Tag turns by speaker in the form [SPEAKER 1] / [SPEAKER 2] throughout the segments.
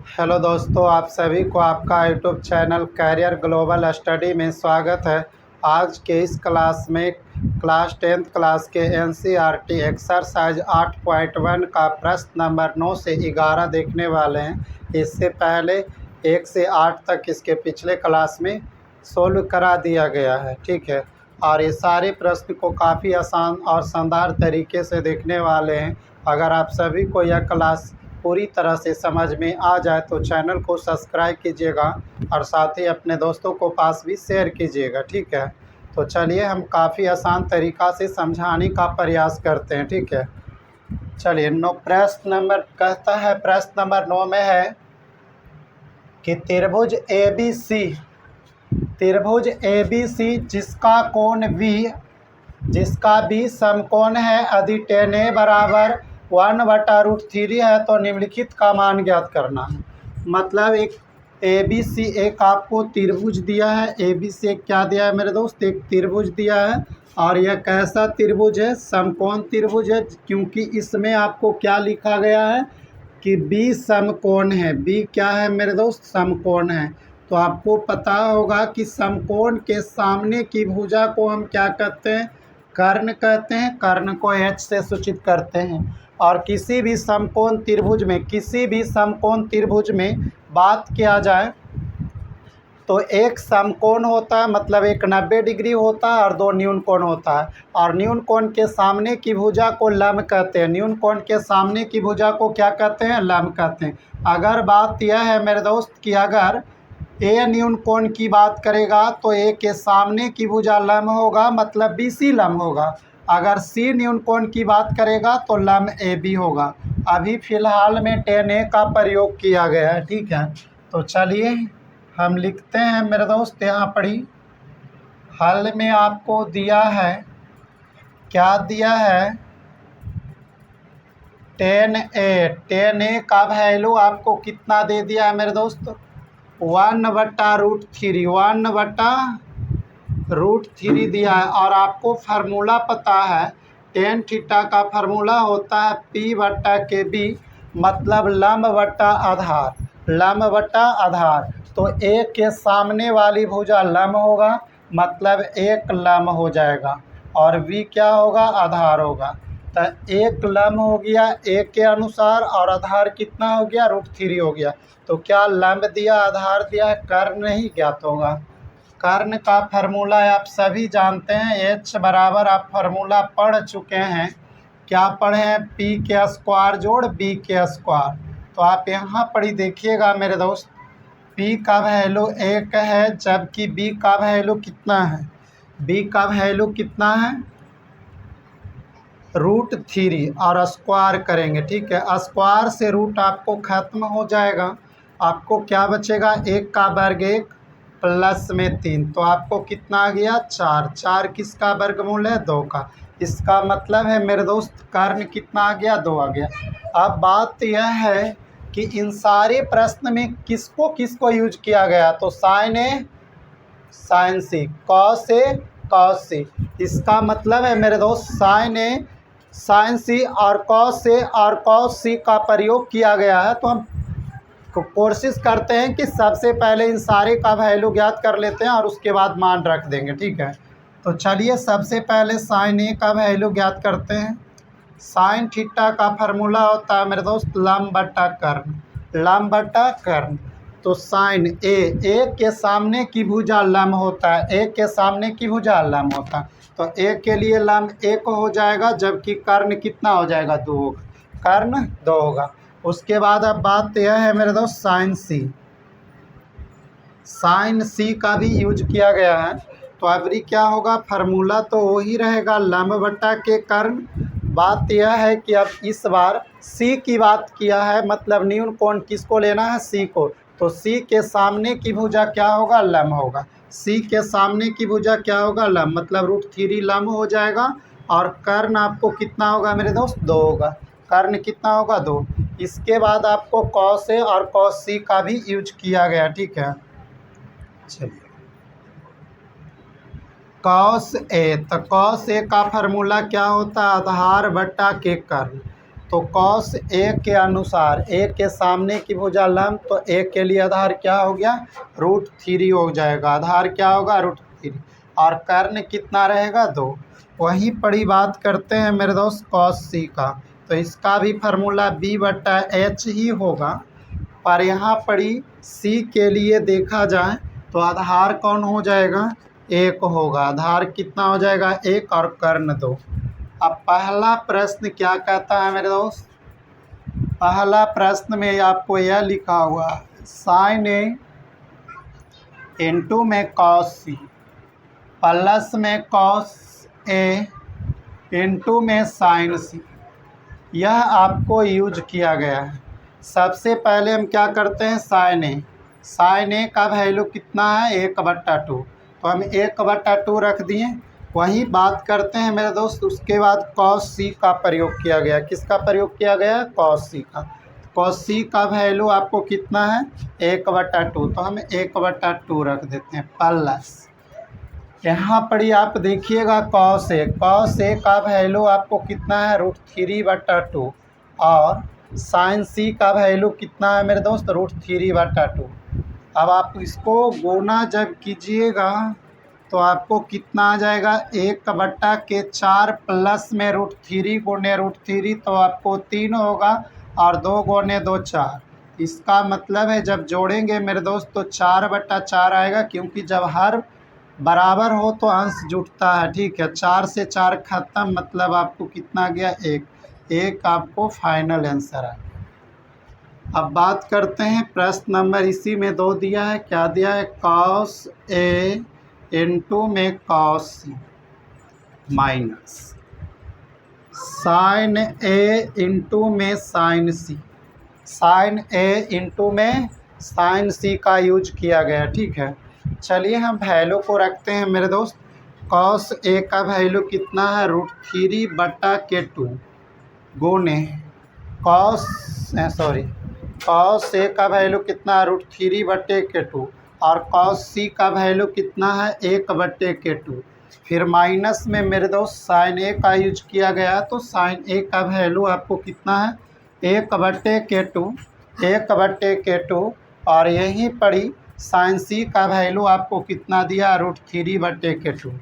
[SPEAKER 1] Hello दोस्तों, आप सभी को आपका YouTube channel Career Global Study में स्वागत है। आज के इस क्लास में क्लास 10th क्लास के एनसीईआरटी एक्सरसाइज 8.1 का प्रश्न नंबर 9 से 11 देखने वाले हैं। इससे पहले 1 से 8 तक इसके पिछले क्लास में सोल्व करा दिया गया है, ठीक है। और ये सारे प्रश्न को काफ़ी आसान और शानदार तरीके से देखने वाले हैं। अगर आप सभी को यह क्लास पूरी तरह से समझ में आ जाए तो चैनल को सब्सक्राइब कीजिएगा और साथ ही अपने दोस्तों को पास भी शेयर कीजिएगा, ठीक है। तो चलिए हम काफ़ी आसान तरीक़ा से समझाने का प्रयास करते हैं, ठीक है। चलिए प्रश्न नंबर कहता है, प्रश्न नंबर 9 में है कि त्रिभुज ए बी सी जिसका बी समकोण है यदि tan A बराबर 1/√3 है तो निम्नलिखित का मान ज्ञात करना है। मतलब एक ABC एक आपको त्रिभुज दिया है। ABC एक क्या दिया है मेरे दोस्त? एक त्रिभुज दिया है। और यह कैसा त्रिभुज है? समकोण त्रिभुज है, क्योंकि इसमें आपको क्या लिखा गया है कि B समकोण है। B क्या है मेरे दोस्त? समकोण है। तो आपको पता होगा कि समकोण के सामने की भुजा को हम क्या कहते हैं? कर्ण कहते हैं। कर्ण को H से सूचित करते हैं। और किसी भी समकोण त्रिभुज में बात किया जाए तो एक समकोण होता है, मतलब एक 90 डिग्री होता है, और दो न्यून कोण होता है। और न्यून कोण के सामने की भुजा को लंब कहते हैं। न्यून कोण के सामने की भुजा को क्या कहते हैं? लंब कहते हैं। अगर बात यह है मेरे दोस्त कि अगर ए न्यून कोण की बात करेगा तो ए के सामने की भुजा लंब होगा, मतलब BC लंब होगा। अगर सी न्यून कोण की बात करेगा तो लंब AB होगा। अभी फ़िलहाल में tan A का प्रयोग किया गया है, ठीक है। तो चलिए हम लिखते हैं मेरे दोस्त, यहाँ पढ़ी हल में आपको दिया है, क्या दिया है? tan A का वैल्यू आपको कितना दे दिया है मेरे दोस्त? 1/√3 1/√3 दिया है। और आपको फार्मूला पता है, tan थीटा का फार्मूला होता है P/KB, मतलब लंब बटा आधार। तो A के सामने वाली भुजा लंब होगा, मतलब एक लंब हो जाएगा, और V क्या होगा? आधार होगा। तो एक लंब हो गया A के अनुसार, और आधार कितना हो गया? √3 हो गया। तो क्या लंब दिया, आधार दिया है, कर्ण नहीं ज्ञात होगा। कर्ण का फार्मूला आप सभी जानते हैं, H बराबर आप फार्मूला पढ़ चुके हैं। क्या पढ़े हैं? P के स्क्वायर जोड़ B के स्क्वायर। तो आप यहाँ पढ़ी देखिएगा मेरे दोस्त, P का वैल्यू 1 है, जबकि B का वैल्यू कितना है? B का वैल्यू कितना है? √3, और स्क्वायर करेंगे, ठीक है। स्क्वायर से रूट आपको खत्म हो जाएगा। आपको क्या बचेगा? 1 का वर्ग 1 प्लस में 3, तो आपको कितना आ गया? 4। 4 किसका वर्गमूल है? 2 का। इसका मतलब है मेरे दोस्त कर्ण कितना आ गया? 2 आ गया। अब बात यह है कि इन सारे प्रश्न में किसको यूज किया गया? तो sine A sine C, cos A cos C। इसका मतलब है मेरे दोस्त साइन A साइन C और कॉस A और कॉस C का प्रयोग किया गया है। तो हम कोशिश करते हैं कि सबसे पहले इन सारे का वैल्यू ज्ञात कर लेते हैं और उसके बाद मान रख देंगे, ठीक है। तो चलिए सबसे पहले साइन A का वैल्यू ज्ञात करते हैं। साइन थीटा का फार्मूला होता है मेरे दोस्त लंब बटा कर्ण। तो साइन A के सामने की भुजा लंब होता है, A के सामने की भुजा लंब होता है। तो A के लिए लंब 1 हो जाएगा, जबकि कर्ण कितना हो जाएगा? 2 होगा। कर्ण 2 होगा। उसके बाद अब बात यह है मेरे दोस्त साइन C का भी यूज किया गया है। तो अभी क्या होगा? फार्मूला तो वही रहेगा, लंब बटा के कर्ण। बात यह है कि अब इस बार C की बात किया है, मतलब न्यून कोण किसको लेना है? C को। तो C के सामने की भुजा क्या होगा? लंब होगा। C के सामने की भुजा क्या होगा? लंब, मतलब √3 लंब हो जाएगा। और कर्ण आपको कितना होगा मेरे दोस्त? 2 होगा। कर्ण कितना होगा? 2। इसके बाद आपको कॉस A और कॉस C का भी यूज किया गया, ठीक है। चलिए कॉस A, तो कॉस A का फार्मूला क्या होता है? आधार बटा के कर्ण। तो कॉस ए के अनुसार ए के सामने की भुजा लंब, तो ए के लिए आधार क्या हो गया, √3 हो जाएगा। आधार क्या होगा, √3, और कर्ण कितना रहेगा, 2। वहीं पड़ी बात करते हैं मेरे दोस्त कॉस सी का, तो इसका भी फार्मूला B/H ही होगा। पर यहाँ पड़ी सी के लिए देखा जाए तो आधार कौन हो जाएगा, 1 होगा। आधार कितना हो जाएगा, 1, और कर्ण 2। अब पहला प्रश्न क्या कहता है मेरे दोस्त, पहला प्रश्न में आपको यह लिखा हुआ है साइन ए इंटू में कॉस सी प्लस में कॉस ए इंटू में साइन सी, यह आपको यूज किया गया है। सबसे पहले हम क्या करते हैं, साइन ए का वैल्यू कितना है, 1/2, तो हम 1/2 रख दिए। वही बात करते हैं मेरे दोस्त, उसके बाद कॉस सी का प्रयोग किया गया। किसका प्रयोग किया गया, कॉस सी का। कॉस सी का वैल्यू आपको कितना है, 1/2, तो हम 1/2 रख देते हैं प्लस। यहाँ पर ही आप देखिएगा कॉस ए का वैल्यू आपको कितना है, √3/2, और साइन सी का वैल्यू कितना है मेरे दोस्त, √3/2। अब आप इसको गुना जब कीजिएगा तो आपको कितना आ जाएगा, 1/4 प्लस में √3 गुणे √3, तो आपको 3 होगा, और 2 गुणे 2 4। इसका मतलब है जब जोड़ेंगे मेरे दोस्त तो 4/4 आएगा, क्योंकि जब हर बराबर हो तो अंश जुटता है। ठीक है, 4 से 4 खत्म, मतलब आपको कितना गया, 1 आपको फाइनल आंसर है। अब बात करते हैं प्रश्न नंबर, इसी में 2 दिया है। क्या दिया है, कॉस ए इंटू में कॉस सी माइनस साइन ए इंटू में साइन सी, साइन ए इंटू में साइन सी का यूज किया गया। ठीक है, चलिए हम वैल्यू को रखते हैं मेरे दोस्त। कॉस ए का वैल्यू कितना है, √3/2 गुने कॉस ए का वैल्यू कितना है, √3/2, और कॉस सी का वैल्यू कितना है, 1/2। फिर माइनस में मेरे दोस्त साइन ए का यूज किया गया, तो साइन ए का वैल्यू आपको कितना है, 1/2, और यहीं पड़ी साइन सी का वैल्यू आपको कितना दिया, √3/2।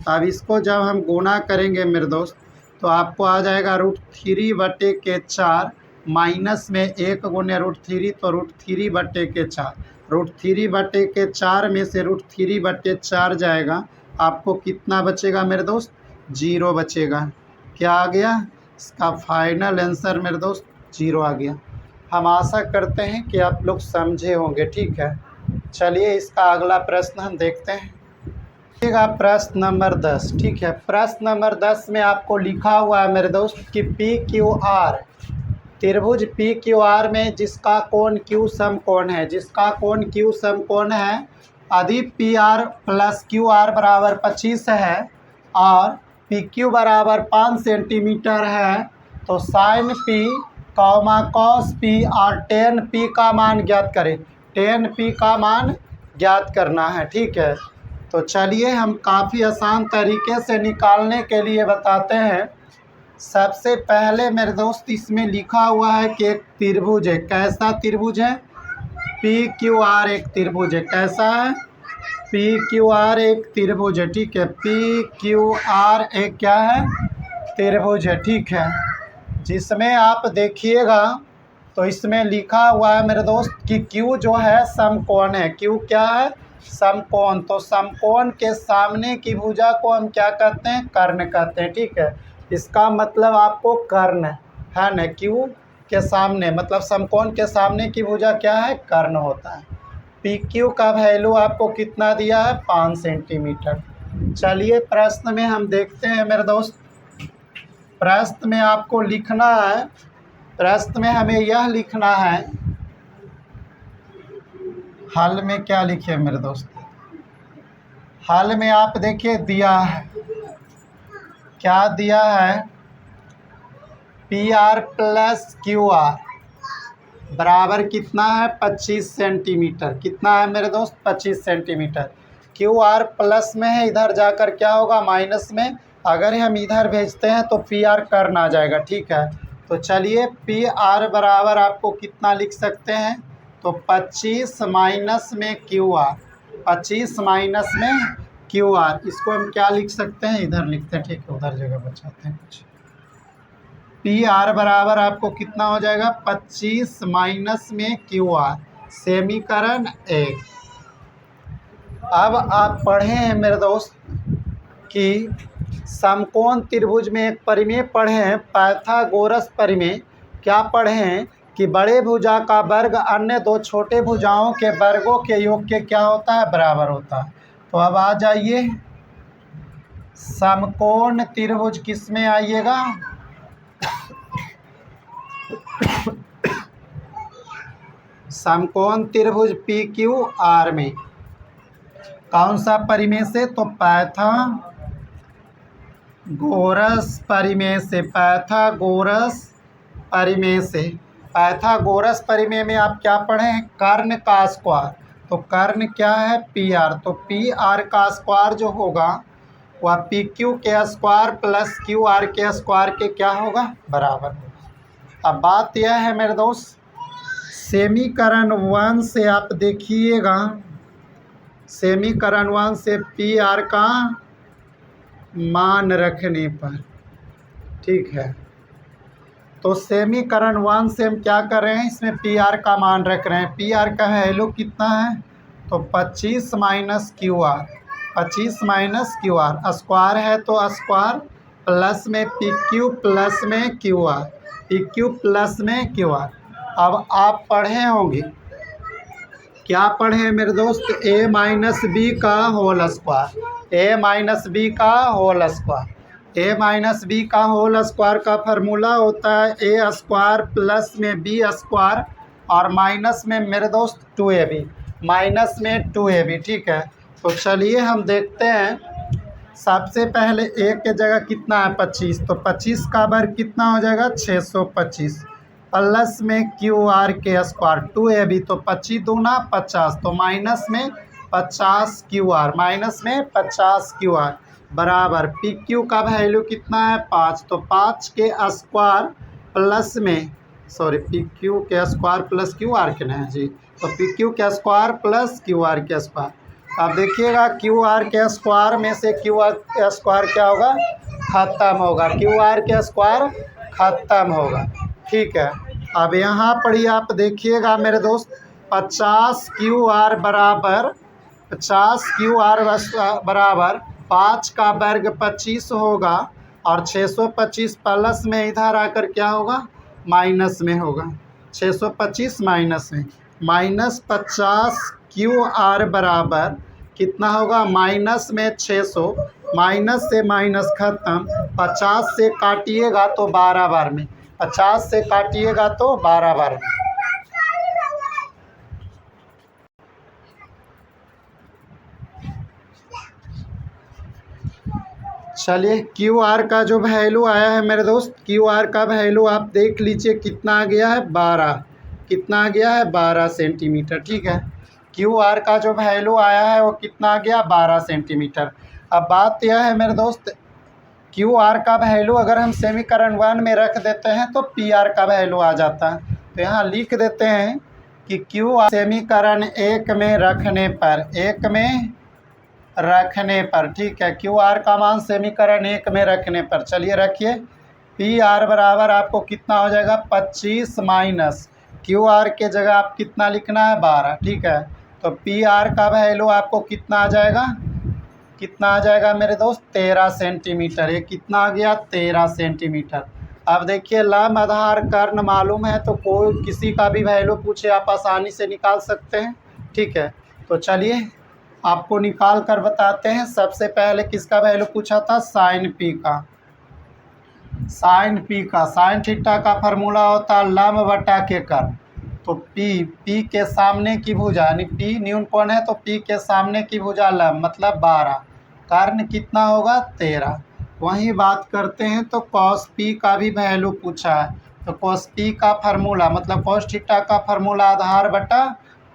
[SPEAKER 1] अब इसको जब हम गुना करेंगे मेरे दोस्त तो आपको आ जाएगा √3/4 माइनस में 1 गुने √3, तो √3/4। √3/4 में से √3/4 जाएगा, आपको कितना बचेगा मेरे दोस्त, 0 बचेगा। क्या आ गया, इसका फाइनल आंसर मेरे दोस्त 0 आ गया। हम आशा करते हैं कि आप लोग समझे होंगे। ठीक है, चलिए इसका अगला प्रश्न हम देखते हैं। प्रश्न नंबर 10। ठीक है, प्रश्न नंबर 10 में आपको लिखा हुआ है मेरे दोस्त कि PQR त्रिभुज PQR में जिसका कोण Q समकोण है, यदि PR + QR = 25 है और PQ = 5 सेंटीमीटर है, तो साइन P, कॉस P और tan P का मान ज्ञात करें। tan P का मान ज्ञात करना है। ठीक है, तो चलिए हम काफ़ी आसान तरीके से निकालने के लिए बताते हैं। सबसे पहले मेरे दोस्त इसमें लिखा हुआ है कि एक त्रिभुज है। कैसा त्रिभुज है, PQR एक त्रिभुज है। कैसा है, PQR एक त्रिभुज है। ठीक है, PQR एक क्या है, त्रिभुज है। ठीक है, जिसमें आप देखिएगा तो इसमें लिखा हुआ है मेरे दोस्त कि Q जो है समकोण है। Q क्या है, समकोण। तो समकोण के सामने की भुजा को हम क्या कहते हैं, कर्ण कहते हैं। ठीक है, इसका मतलब आपको कर्ण है ना, Q के सामने मतलब समकोण के सामने की भुजा क्या है, कर्ण होता है। PQ का वैल्यू आपको कितना दिया है, 5 सेंटीमीटर। चलिए प्रश्न में हम देखते हैं मेरे दोस्त। प्रश्न में आपको लिखना है, प्रश्न में हमें यह लिखना है, हल में क्या लिखे मेरे दोस्त, हल में आप देखिए दिया है, क्या दिया है, PR + QR बराबर कितना है, 25 सेंटीमीटर। कितना है मेरे दोस्त, 25 सेंटीमीटर। QR प्लस में है, इधर जाकर क्या होगा, माइनस में। अगर हम इधर भेजते हैं तो PR कर्ण आ जाएगा। ठीक है, तो चलिए पी आर बराबर आपको कितना लिख सकते हैं, तो 25 माइनस में क्यू आर, 25 माइनस में क्यू आर, इसको हम क्या लिख सकते हैं, इधर लिखते हैं, ठीक है, उधर जगह बचाते हैं कुछ। पी आर बराबर आपको कितना हो जाएगा, 25 माइनस में क्यू आर, समीकरण 1। अब आप पढ़े हैं मेरे दोस्त कि समकोण त्रिभुज में एक परिमेय पढ़े हैं, पाइथागोरस परिमेय। क्या पढ़े हैं कि बड़े भुजा का वर्ग अन्य दो छोटे भुजाओं के वर्गों के योग के क्या होता है, बराबर होता है। तो अब आ जाइए, समकोण त्रिभुज किस में आइएगा, समकोण त्रिभुज पी क्यू आर में। कौन सा परिमेय से, तो पाइथागोरस परिमेय से, पाइथागोरस परिमेय से। पाइथागोरस परिमेय में आप क्या पढ़े हैं, कर्ण का स्क्वायर। तो कर्ण क्या है, पी आर, तो पी आर का स्क्वायर जो होगा वह पी क्यू के स्क्वायर प्लस क्यू आर के स्क्वायर के क्या होगा, बराबर होगा। अब बात यह है मेरे दोस्त, समीकरण 1 से आप देखिएगा, समीकरण 1 से पी आर का मान रखने पर, ठीक है, तो समीकरण 1 से हम क्या कर रहे हैं, इसमें पी आर का मान रख रहे हैं। पी आर का वैल्यू कितना है, तो 25 minus Q R, 25 minus Q R, square है तो स्क्वायर, प्लस में पी क्यू प्लस में Q R, P Q plus में क्यू आर। अब आप पढ़े होंगे, क्या पढ़े हैं मेरे दोस्त, ए माइनस बी का होल स्क्वायर, ए माइनस बी का होल स्क्वायर। ए माइनस बी का होल स्क्वायर का फार्मूला होता है ए स्क्वायर प्लस में बी स्क्वायर और माइनस में मेरे दोस्त 2ab, माइनस में 2ab, ठीक है। तो चलिए हम देखते हैं, सबसे पहले ए के जगह कितना है 25, तो 25 का वर्ग कितना हो जाएगा 625, प्लस में क्यू आर के स्क्वायर 2ab, तो 25 दूना 50, तो माइनस में 50 क्यू आर, माइनस में 50 क्यू आर बराबर पी क्यू का वैल्यू कितना है 5, तो 5 के स्क्वायर प्लस में, सॉरी, पी क्यू के स्क्वायर प्लस क्यू आर के ना जी, तो पी क्यू के स्क्वायर प्लस क्यू आर के स्क्वायर। अब देखिएगा क्यू आर के स्क्वायर में से क्यू आर के स्क्वायर क्या होगा, ख़त्म होगा, क्यू आर के स्क्वायर ख़त्म होगा, ठीक है। अब यहाँ पर ही आप देखिएगा मेरे दोस्त, 50 क्यू आर बराबर, 50 क्यू आर बराबर 5 का वर्ग 25 होगा और 625 प्लस में इधर आकर क्या होगा, माइनस में होगा, 625 माइनस में, माइनस 50 क्यू आर बराबर कितना होगा, माइनस में 600, माइनस से माइनस ख़त्म, 50 से काटिएगा तो 12 बार में, 50 से काटिएगा तो 12 बार में। चलिए क्यू आर का जो वैल्यू आया है मेरे दोस्त, क्यू आर का वैल्यू आप देख लीजिए कितना आ गया है 12, कितना आ गया है 12 सेंटीमीटर, ठीक है। क्यू आर का जो वैल्यू आया है वो कितना आ गया 12 सेंटीमीटर। अब बात यह है मेरे दोस्त, क्यू आर का वैल्यू अगर हम समीकरण 1 में रख देते हैं तो पी आर का वैल्यू आ जाता है। तो यहाँ लिख देते हैं कि क्यू आर समीकरण 1 में रखने पर, 1 में रखने पर, ठीक है, क्यू आर का मान समीकरण 1 में रखने पर, चलिए रखिए, पी आर बराबर आपको कितना हो जाएगा 25 माइनस क्यू आर के जगह आप कितना लिखना है 12, ठीक है। तो पी आर का वैल्यू आपको कितना आ जाएगा, कितना आ जाएगा मेरे दोस्त 13 सेंटीमीटर, ये कितना आ गया 13 सेंटीमीटर। अब देखिए लंब आधार कर्ण मालूम है तो कोई किसी का भी वैल्यू पूछे आप आसानी से निकाल सकते हैं, ठीक है। तो चलिए आपको निकाल कर बताते हैं। सबसे पहले किसका वैल्यू पूछा था, साइन पी का, साइन पी का, साइन थीटा का फार्मूला होता है लंब बटा के कर्ण। तो पी के सामने की भुजा, यानी पी न्यून कोण है तो पी के सामने की भुजा लंब मतलब 12, कर्ण कितना होगा 13। वहीं बात करते हैं तो कॉस पी का भी वैल्यू पूछा है, तो कॉस पी का फार्मूला मतलब कॉस थीटा का फार्मूला आधार बटा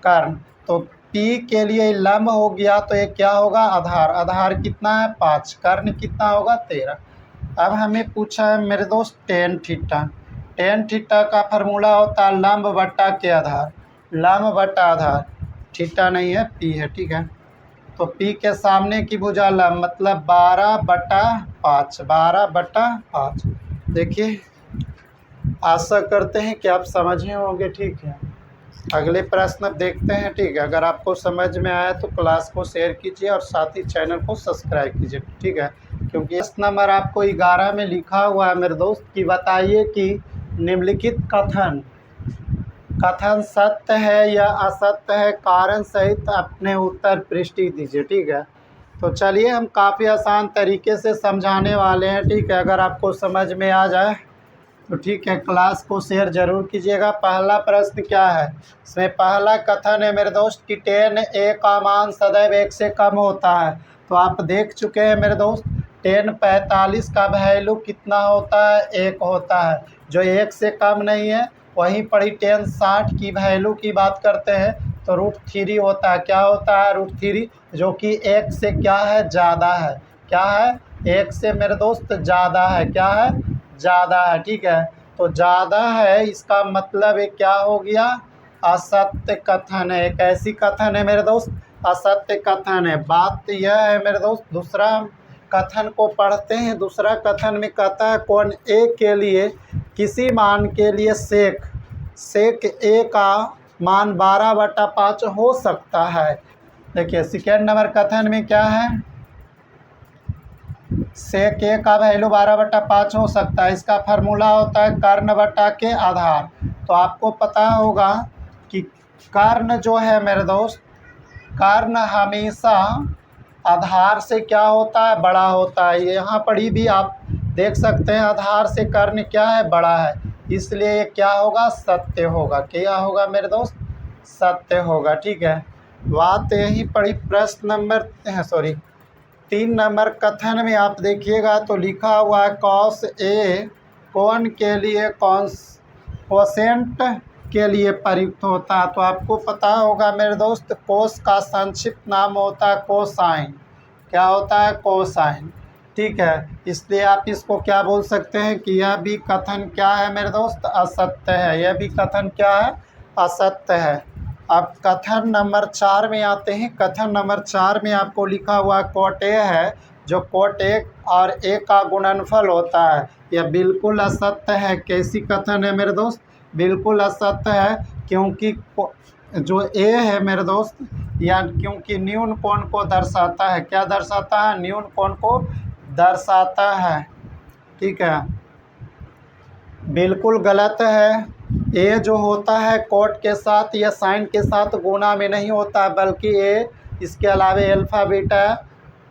[SPEAKER 1] कर्ण। तो पी के लिए लंब हो गया तो ये क्या होगा आधार, आधार कितना है 5, कर्ण कितना होगा 13। अब हमें पूछा है मेरे दोस्त टेन थीटा, टेन थीटा का फार्मूला होता है लंब बट्टा के आधार, लंब बट्टा आधार, थीटा नहीं है पी है, ठीक है। तो पी के सामने की भुजा लंब मतलब 12/5, 12/5। देखिए, आशा करते हैं कि आप समझे होंगे, ठीक है। अगले प्रश्न अब देखते हैं, ठीक है। अगर आपको समझ में आया तो क्लास को शेयर कीजिए और साथ ही चैनल को सब्सक्राइब कीजिए, ठीक है। क्योंकि इस नंबर आपको 11 में लिखा हुआ है मेरे दोस्त कि बताइए कि निम्नलिखित कथन सत्य है या असत्य है, कारण सहित अपने उत्तर पृष्ठ दीजिए, ठीक है। तो चलिए हम काफ़ी आसान तरीके से समझाने वाले हैं, ठीक है। अगर आपको समझ में आ जाए तो ठीक है, क्लास को शेयर जरूर कीजिएगा। पहला प्रश्न क्या है, इसमें पहला कथन है मेरे दोस्त कि 10a का मान सदैव 1 से कम होता है। तो आप देख चुके हैं मेरे दोस्त, 1045 का वैल्यू कितना होता है, 1 होता है, जो 1 से कम नहीं है। वहीं पर ही 1060 की वैल्यू की बात करते हैं तो √3 होता है। क्या होता है, √3, जो कि 1 से क्या है, ज़्यादा है। क्या है, 1 से मेरे दोस्त ज़्यादा है। क्या है, ज़्यादा है, ठीक है। तो ज़्यादा है इसका मतलब ये क्या हो गया, असत्य कथन है। एक ऐसी कथन है मेरे दोस्त, असत्य कथन है। बात यह है मेरे दोस्त, दूसरा हम कथन को पढ़ते हैं। दूसरा कथन में कहता है कोण ए के लिए किसी मान के लिए सेक ए का मान 12/5 हो सकता है। देखिए सेकेंड नंबर कथन में क्या है, सेक ए का वैल्यू 12/5 हो सकता है। इसका फार्मूला होता है कर्ण बटा के आधार। तो आपको पता होगा कि कर्ण जो है मेरे दोस्त, कर्ण हमेशा आधार से क्या होता है, बड़ा होता है। यहाँ पर ही भी आप देख सकते हैं आधार से कर्ण क्या है, बड़ा है, इसलिए ये क्या होगा, सत्य होगा। क्या होगा मेरे दोस्त, सत्य होगा, ठीक है। बात यही पड़ी प्रश्न नंबर 3 नंबर कथन में आप देखिएगा तो लिखा हुआ है कॉस ए कोण के लिए कोसेंट के लिए प्रयुक्त होता है। तो आपको पता होगा मेरे दोस्त, कोस का संक्षिप्त नाम होता है कोसाइन। क्या होता है, कोसाइन, ठीक है। इसलिए आप इसको क्या बोल सकते हैं कि यह भी कथन क्या है मेरे दोस्त, असत्य है। यह भी कथन क्या है, असत्य है। अब कथन नंबर 4 में आते हैं। कथन नंबर 4 में आपको लिखा हुआ कोट ए है, जो कोट ए और ए का गुणनफल होता है। यह बिल्कुल असत्य है। कैसी कथन है मेरे दोस्त, बिल्कुल असत्य है, क्योंकि जो ए है मेरे दोस्त, या क्योंकि न्यून कोण को दर्शाता है। क्या दर्शाता है, न्यून कोण को दर्शाता है, ठीक है। बिल्कुल गलत है। ए जो होता है कोट के साथ या साइन के साथ गुणा में नहीं होता, बल्कि ए इसके अलावा अल्फा बीटा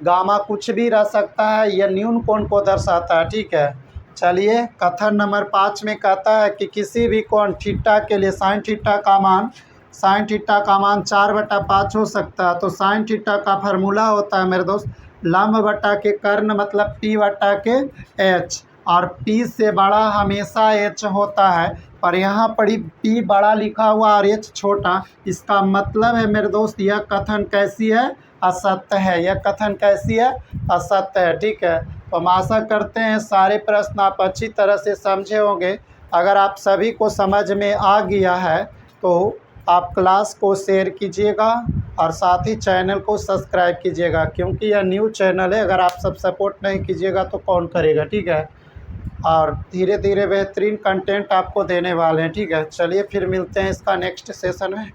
[SPEAKER 1] गामा कुछ भी रह सकता है। यह न्यून कोण को दर्शाता है, ठीक है। चलिए कथन नंबर 5 में कहता है कि किसी भी कोण थीटा के लिए साइन थीटा का मान 4/5 हो सकता है। तो साइन थीटा का फार्मूला होता है मेरे दोस्त लंब बटा के कर्ण मतलब P बटा के H, और P से बड़ा हमेशा H होता है। पर यहाँ पर P बड़ा लिखा हुआ और H छोटा, इसका मतलब है मेरे दोस्त यह कथन कैसी है, असत्य है। यह कथन कैसी है, असत्य है, ठीक है। तो हम आशा करते हैं सारे प्रश्न आप अच्छी तरह से समझे होंगे। अगर आप सभी को समझ में आ गया है तो आप क्लास को शेयर कीजिएगा और साथ ही चैनल को सब्सक्राइब कीजिएगा, क्योंकि यह न्यू चैनल है। अगर आप सब सपोर्ट नहीं कीजिएगा तो कौन करेगा, ठीक है। और धीरे धीरे बेहतरीन कंटेंट आपको देने वाले हैं, ठीक है। चलिए फिर मिलते हैं इसका नेक्स्ट सेशन में।